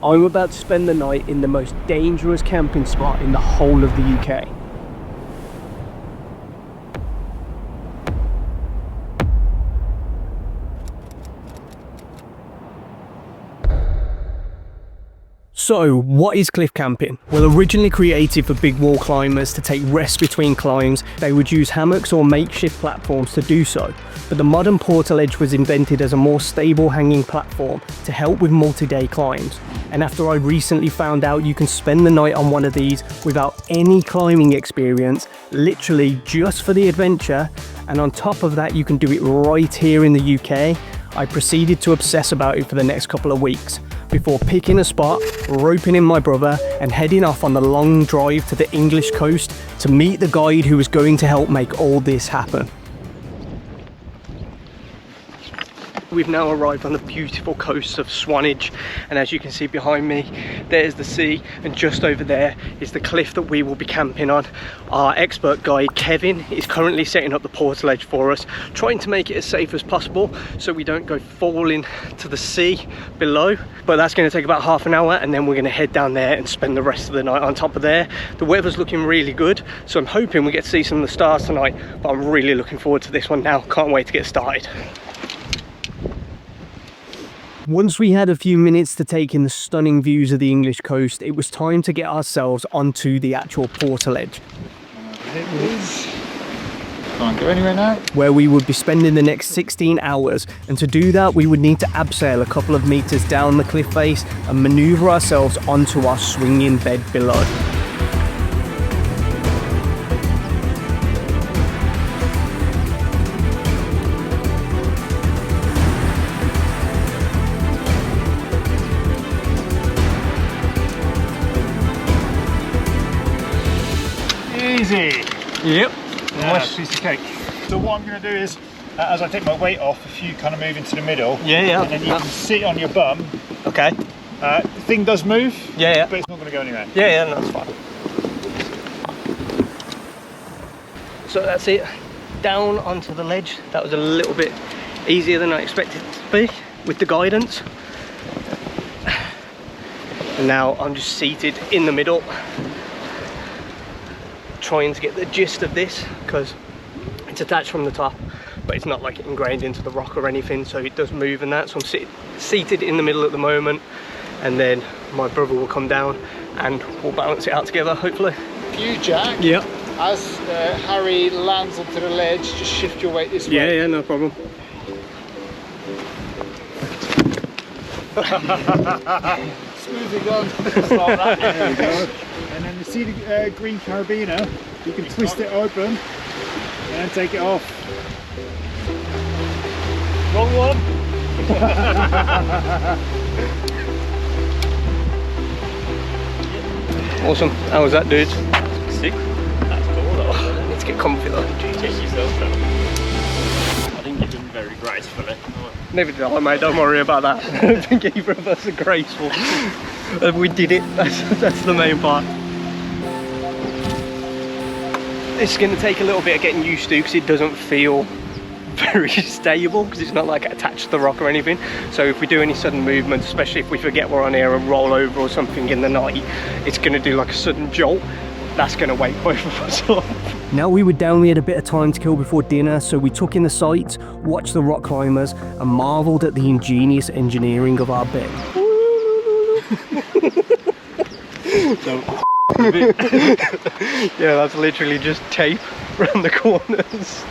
I'm about to spend the night in the most dangerous camping spot in the whole of the UK. So, what is cliff camping? Well, originally created for big wall climbers to take rest between climbs, they would use hammocks or makeshift platforms to do so. But the modern Portaledge was invented as a more stable hanging platform to help with multi-day climbs. And after I recently found out you can spend the night on one of these without any climbing experience, literally just for the adventure, and on top of that you can do it right here in the UK, I proceeded to obsess about it for the next couple of weeks, before picking a spot, roping in my brother, and heading off on the long drive to the English coast to meet the guide who was going to help make all this happen. We've now arrived on the beautiful coast of Swanage, and as you can see behind me, there's the sea, and just over there is the cliff that we will be camping on. Our expert guide Kevin is currently setting up the Portaledge for us, trying to make it as safe as possible so we don't go falling to the sea below. But that's going to take about half an hour, and then we're going to head down there and spend the rest of the night on top of there. The weather's looking really good, so I'm hoping we get to see some of the stars tonight, but I'm really looking forward to this one now. Can't wait to get started. Once we had a few minutes to take in the stunning views of the English coast, it was time to get ourselves onto the actual Portaledge. It is. Can't go anywhere now. Where we would be spending the next 16 hours, and to do that we would need to abseil a couple of meters down the cliff face and manoeuvre ourselves onto our swinging bed below. Easy. Yep. Nice piece of cake. So what I'm going to do is, as I take my weight off, if you kind of move into the middle, Yeah. and then you can sit on your bum. Okay. The thing does move. Yeah. But it's not going to go anywhere. Yeah, that's fine. So that's it. Down onto the ledge. That was a little bit easier than I expected it to be with the guidance. And now I'm just seated in the middle, trying to get the gist of this, because it's attached from the top, but it's not like ingrained into the rock or anything, so it does move and that. So I'm seated in the middle at the moment, and then my brother will come down and we'll balance it out together, hopefully. You, Jack. Yeah. As Harry lands onto the ledge, just shift your weight this way. Yeah, no problem. Smoothly done. Just like that. There we go. And then you see the green carabiner, you can twist it open and then take it off. Wrong one! Awesome. How was that, dude? Sick. That's cool though. Let's get comfy though. Take yourself down. I think you've done very gracefully. Never did I, mate. Don't worry about that. I don't think either of us are graceful. We did it. That's the main part. It's going to take a little bit of getting used to, because it doesn't feel very stable, because it's not like attached to the rock or anything. So if we do any sudden movements, especially if we forget we're on here and roll over or something in the night, it's going to do like a sudden jolt. That's going to wake both of us up. Now we were down, we had a bit of time to kill before dinner, so we took in the sights, watched the rock climbers, and marvelled at the ingenious engineering of our bed. Yeah, that's literally just tape around the corners.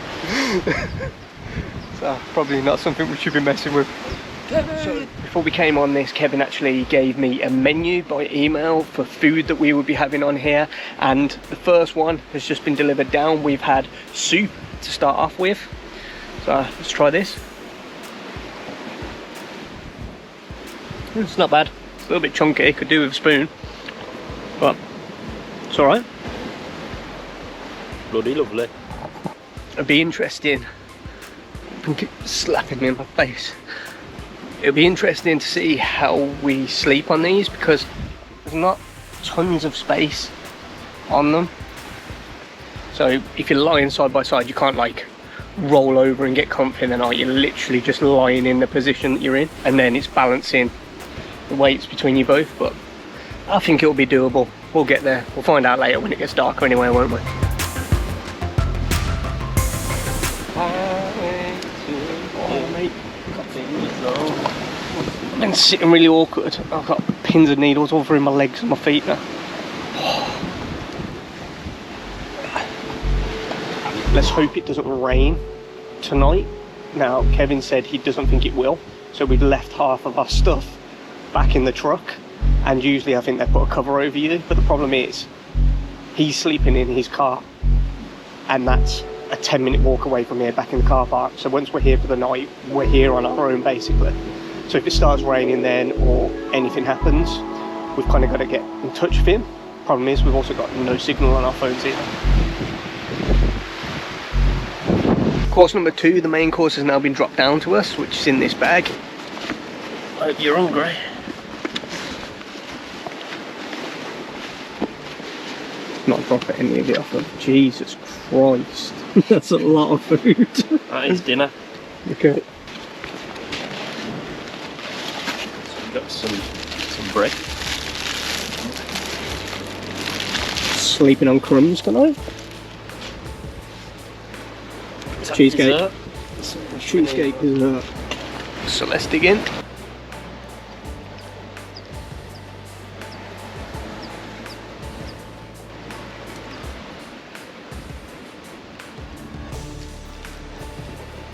So probably not something we should be messing with. So before we came on this, Kevin actually gave me a menu by email for food that we would be having on here, and the first one has just been delivered down. We've had soup to start off with, so let's try this. It's not bad. It's a little bit chunky, could do with a spoon, but it's alright. Bloody lovely. It'd be interesting. Keep slapping me in my face. It'll be interesting to see how we sleep on these, because there's not tons of space on them. So if you're lying side by side, you can't like roll over and get comfy in the night. You're literally just lying in the position that you're in, and then it's balancing the weights between you both, but I think it'll be doable. We'll get there. We'll find out later when it gets darker anyway, won't we? I've been sitting really awkward. I've got pins and needles all through my legs and my feet now. Let's hope it doesn't rain tonight. Now, Kevin said he doesn't think it will, so we've left half of our stuff back in the truck, and usually I think they put a cover over you, but the problem is he's sleeping in his car, and that's a 10-minute walk away from here back in the car park. So once we're here for the night, we're here on our own basically. So if it starts raining then, or anything happens, we've kind of got to get in touch with him. Problem is we've also got no signal on our phones either. Course number 2, the main course has now been dropped down to us, which is in this bag. I hope you're hungry. Not dropping any of it off of. Jesus Christ. That's a lot of food. That is dinner. Okay. So we've got some bread. Sleeping on crumbs tonight. Cheesecake. Cheesecake dessert. So let's dig in.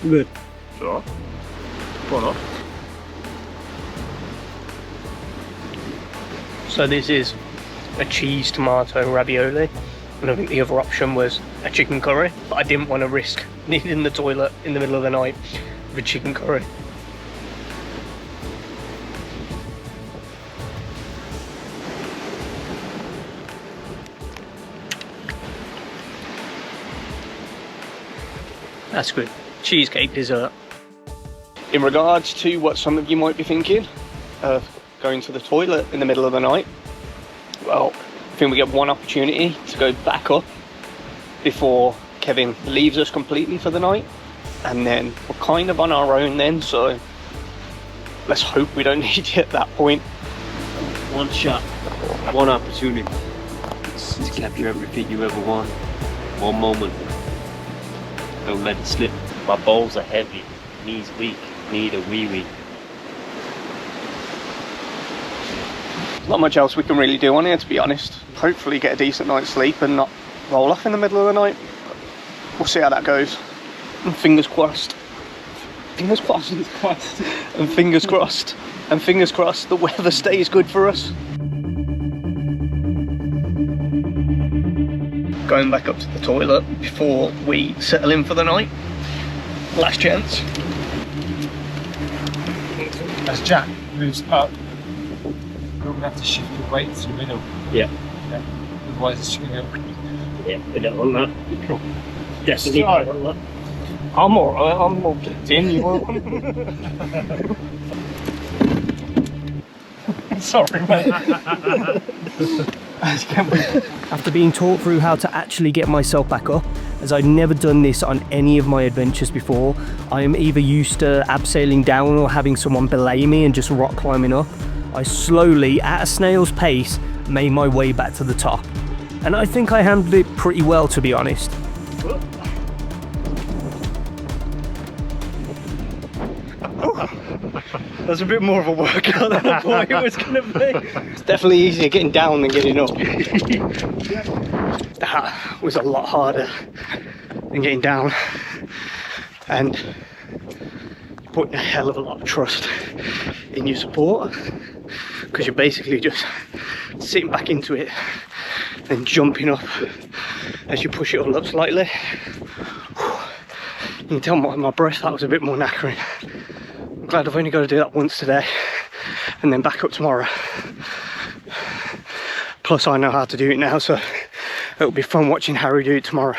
Good. Sure. Why not? So this is a cheese tomato ravioli, and I think the other option was a chicken curry, but I didn't want to risk needing the toilet in the middle of the night with a chicken curry. That's good. Cheesecake dessert. In regards to what some of you might be thinking of going to the toilet in the middle of the night, well, I think we get one opportunity to go back up before Kevin leaves us completely for the night, and then we're kind of on our own then, so let's hope we don't need you at that point. One shot, one opportunity to capture everything you ever want. One moment. Don't let it slip. My balls are heavy, knees weak, need a wee-wee. Not much else we can really do on here, to be honest. Hopefully get a decent night's sleep and not roll off in the middle of the night. We'll see how that goes. And fingers crossed. Fingers crossed. And fingers crossed. And fingers crossed the weather stays good for us. Going back up to the toilet before we settle in for the night. Last chance. As Jack moves up, you're going to have to shift your weight to the middle. Yeah. Otherwise it's going to go. Yeah, we don't want that. Definitely So, don't want that. I'm alright, I'm all kicked in, you won't. Sorry, mate. After being taught through how to actually get myself back up, as I'd never done this on any of my adventures before, I am either used to abseiling down or having someone belay me and just rock climbing up. I slowly, at a snail's pace, made my way back to the top. And I think I handled it pretty well, to be honest. That's a bit more of a workout than I thought it was going to be. It's definitely easier getting down than getting up. That was a lot harder than getting down. And you're putting a hell of a lot of trust in your support, because you're basically just sitting back into it and jumping up as you push it all up slightly. You can tell my breath, that was a bit more knackering. I'm glad I've only got to do that once today and then back up tomorrow. Plus I know how to do it now, so it'll be fun watching Harry do it tomorrow.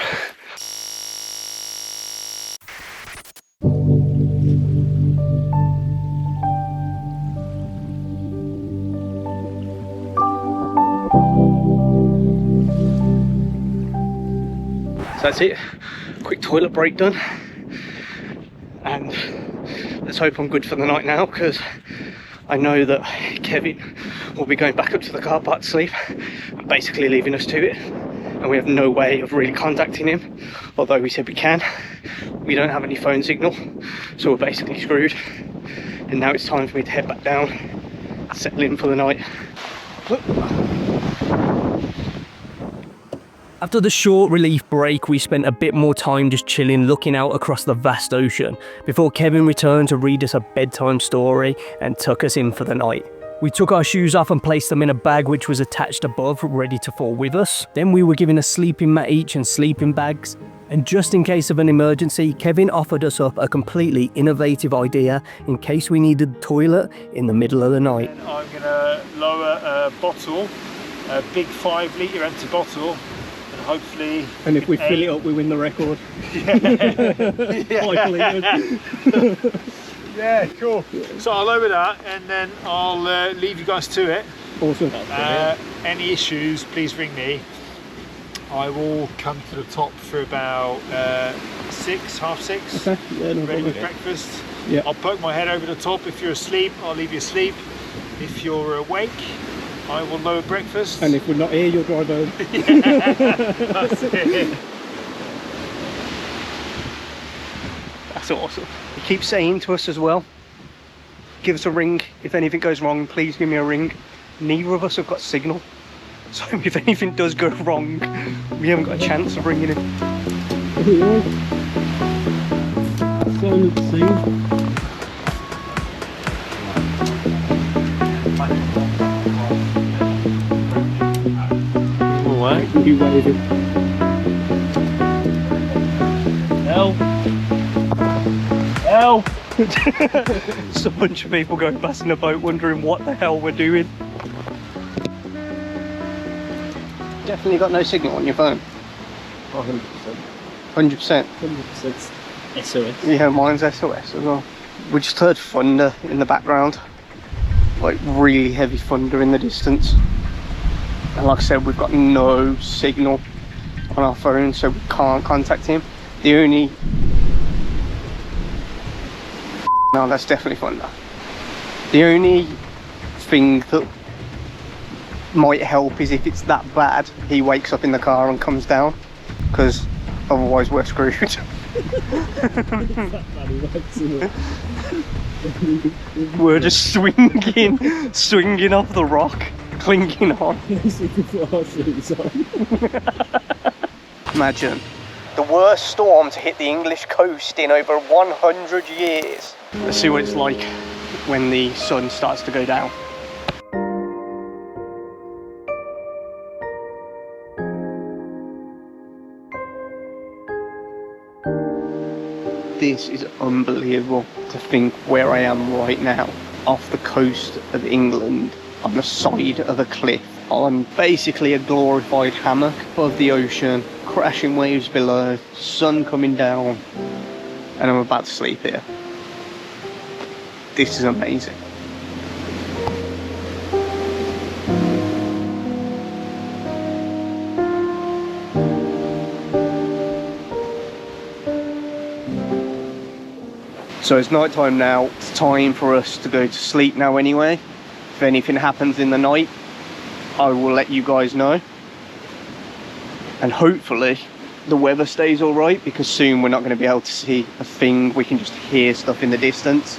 So that's it, quick toilet break done, and let's hope I'm good for the night now, because I know that Kevin will be going back up to the car park to sleep and basically leaving us to it. And we have no way of really contacting him. Although we said we can, we don't have any phone signal. So we're basically screwed. And now it's time for me to head back down, settle in for the night. After the short relief break, we spent a bit more time just chilling, looking out across the vast ocean, before Kevin returned to read us a bedtime story and tuck us in for the night. We took our shoes off and placed them in a bag which was attached above, ready to fall with us. Then we were given a sleeping mat each and sleeping bags. And just in case of an emergency, Kevin offered us up a completely innovative idea in case we needed the toilet in the middle of the night. And I'm going to lower a bottle, a big 5 litre empty bottle, and hopefully... And if we fill it up, we win the record. Yeah, cool. So I'll lower that and then I'll leave you guys to it. Awesome. Any issues, please ring me. I will come to the top for about 6, half 6. Okay. Yeah, no ready problem. with breakfast. Yeah. I'll poke my head over the top. If you're asleep, I'll leave you asleep. If you're awake, I will lower breakfast. And if we're not here, you'll drive home. That's it. That's awesome. He keeps saying to us as well, give us a ring. If anything goes wrong, please give me a ring. Neither of us have got signal. So if anything does go wrong, we haven't got a chance of ringing him. Alright. You waving. Help! Help! Just a bunch of people going past in a boat wondering what the hell we're doing. Definitely got no signal on your phone. 100%. 100%. 100% SOS. Yeah, mine's SOS as well. We just heard thunder in the background. Like really heavy thunder in the distance. And like I said, we've got no signal on our phone, so we can't contact him. The only... No, that's definitely thunder. The only thing that might help is if it's that bad, he wakes up in the car and comes down, because otherwise we're screwed. We're just swinging off the rock, clinging on. Imagine the worst storm to hit the English coast in over 100 years. Let's see what it's like when the sun starts to go down. This is unbelievable to think where I am right now, off the coast of England, on the side of a cliff, on basically a glorified hammock above the ocean, crashing waves below, sun coming down, and I'm about to sleep here. This is amazing. So it's night time now. It's time for us to go to sleep now anyway. If anything happens in the night, I will let you guys know. And hopefully the weather stays all right, because soon we're not going to be able to see a thing. We can just hear stuff in the distance.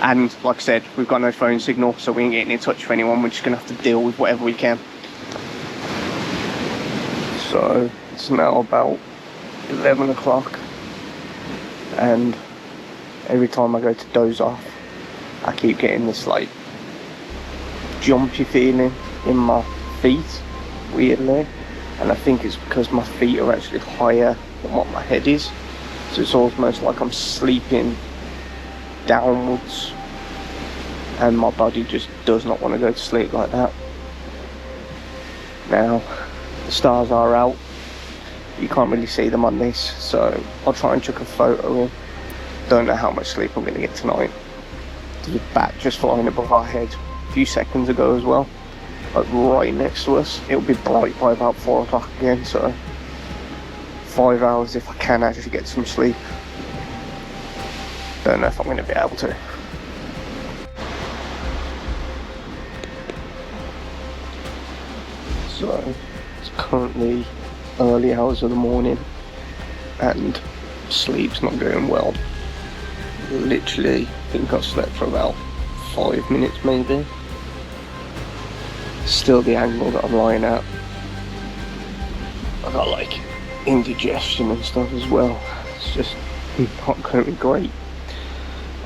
And like I said, we've got no phone signal, so we ain't getting in touch with anyone. We're just going to have to deal with whatever we can. So it's now about 11 o'clock. And every time I go to doze off, I keep getting this like jumpy feeling in my feet, weirdly. And I think it's because my feet are actually higher than what my head is. So it's almost like I'm sleeping downwards. And my body just does not want to go to sleep like that. Now, the stars are out. You can't really see them on this, so I'll try and chuck a photo in. Don't know how much sleep I'm going to get tonight. There's a bat just flying above our head a few seconds ago as well, like right next to us. It'll be bright by about 4 o'clock again, so 5 hours if I can actually get some sleep. Don't know if I'm going to be able to. So it's currently early hours of the morning and sleep's not going well. Literally, I think I've slept for about 5 minutes maybe. Still the angle that I'm lying at. I got like indigestion and stuff as well. It's just not going to be great.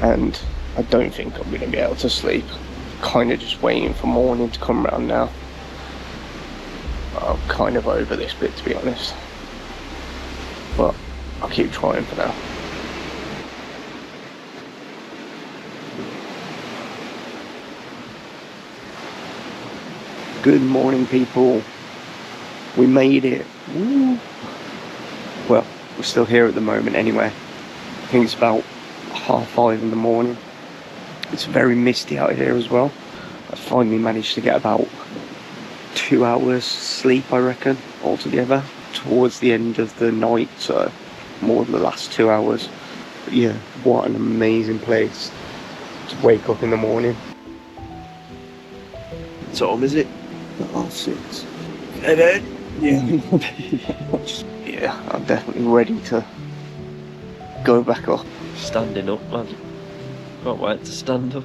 And I don't think I'm going to be able to sleep. Kind of just waiting for morning to come around now. I'm kind of over this bit, to be honest. But I'll keep trying for now. Good morning, people. We made it. Woo. Well, we're still here at the moment anyway. I think it's about 5:30 in the morning. It's very misty out here as well. I finally managed to get about 2 hours sleep, I reckon, altogether, towards the end of the night, so more than the last 2 hours. But yeah, what an amazing place to wake up in the morning. What time is it? 6:30. Yeah, I'm definitely ready to go back up. Standing up, man. Can't wait to stand up.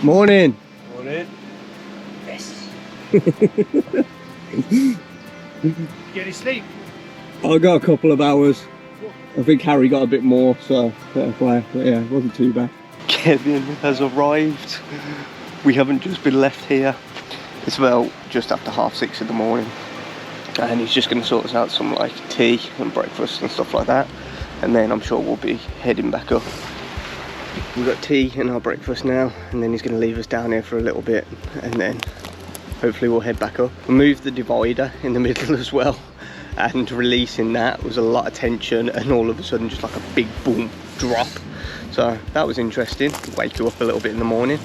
Morning. Morning. Yes. Get any sleep? I got a couple of hours. I think Harry got a bit more, so fair play. But yeah, it wasn't too bad. Kevin has arrived. We haven't just been left here. It's about just after 6:30 in the morning. And he's just going to sort us out some like tea and breakfast and stuff like that. And then I'm sure we'll be heading back up. We've got tea and our breakfast now. And then he's going to leave us down here for a little bit. And then hopefully we'll head back up. We moved the divider in the middle as well. And releasing that was a lot of tension. And all of a sudden just like a big boom drop. So that was interesting. Wake you up a little bit in the morning.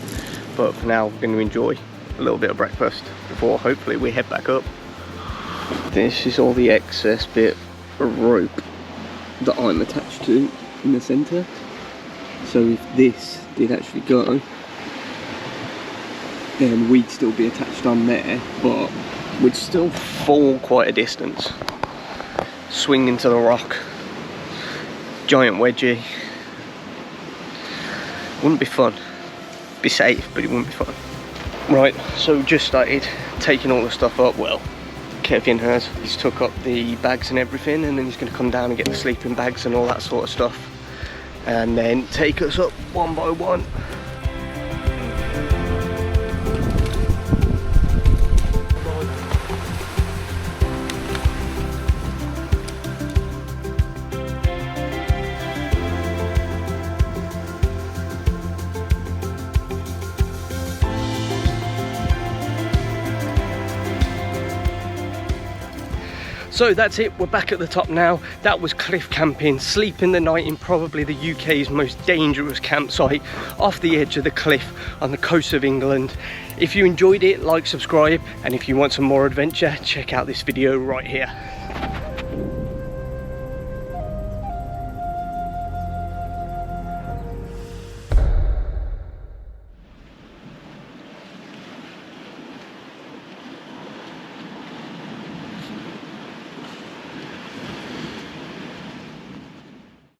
But for now we're going to enjoy a little bit of breakfast before hopefully we head back up. This is all the excess bit of rope that I'm attached to in the centre. So if this did actually go, then we'd still be attached on there, but we'd still fall quite a distance. Swing into the rock. Giant wedgie. Wouldn't be fun. Be safe, but it wouldn't be fun. Right, so just started taking all the stuff up. Well, Kevin has. He's took up the bags and everything, and then he's going to come down and get the sleeping bags and all that sort of stuff, and then take us up one by one. So that's it, we're back at the top now. That was cliff camping, sleeping the night in probably the UK's most dangerous campsite off the edge of the cliff on the coast of England. If you enjoyed it, like, subscribe, and if you want some more adventure, check out this video right here.